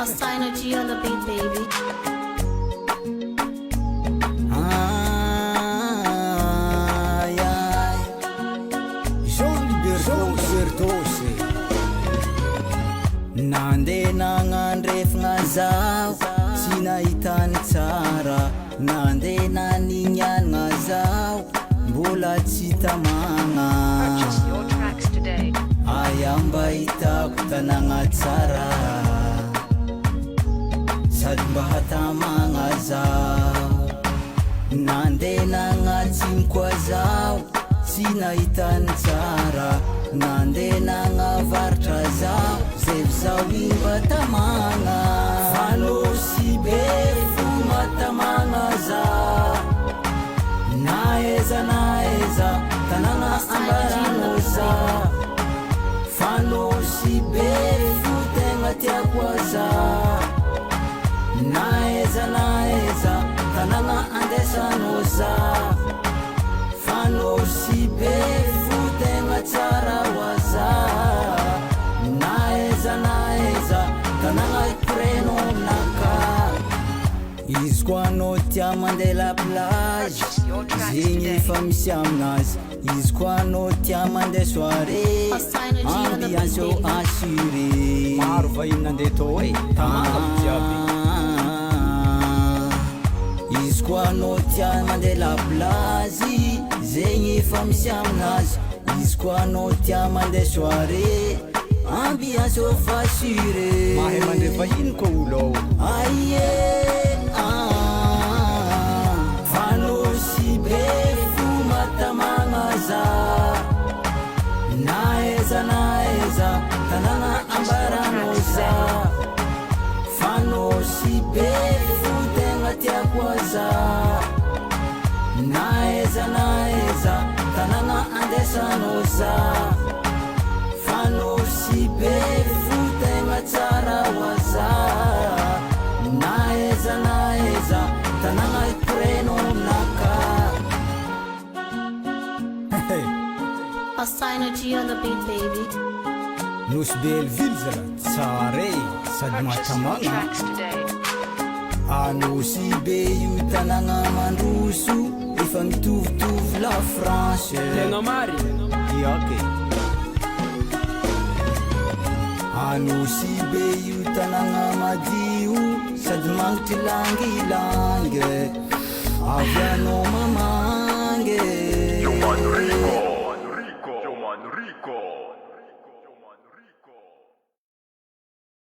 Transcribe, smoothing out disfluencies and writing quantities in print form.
Synergy on the beat, baby. Ai, ai, Jean Liberdose Nandeha nagnandrefagna zaho tsy nahitany tsara, nandeha naninianagna zaho mbola tsy tamagna. Purchase your tracks today. Aya mba hitako tanagna tsara sady mba hatamagna zaho, nandeha nagnatsiny koa zaho tsy nahitany tsara, nandeha nagnavaritra zaho zay zaho mba tamagna. Fanosy be fo matamagna zaho, naeza tanagna ambarano zaho, fanosy be fo tegna tiako zaho, naeza tanagna andesano zaho, fanosy be fo tegna tsara wa zaho, naeza tanagna ikoreno naka. Izy koa anao tia mandeha la plage zegny efa misy aminazy, izy koa anao tia mandeha soirée ambiance au assuré. Maro vahiny nandeha tao tamagna jiaby. Izy koa anao tia mandeha la plage zegny efa misy aminazy, izy koa anao tia mandeha soirée ambiance au assuré. Mahay mandeha vahiny koa olo ao. Aye, fanosy be fo matamagna zaho, naeza tanagna ambarano zaho, fanosy be fo tegna tiako zaho, naeza tanagna andesano zaho, fanosy be fo tegna tsara wa zaho, naeza tanagna ikoreno naka. Synergy on the beat, baby. Nosy Belleville zala tsara sady Purchase your mahatamagna. tracks today. Anosy be io tanagna mandroso efa mitovitovy la France. Tena mary iake. Anosy be io tanagna madio sady mangitry langilangy, avy anao mamangy. Joman Rico.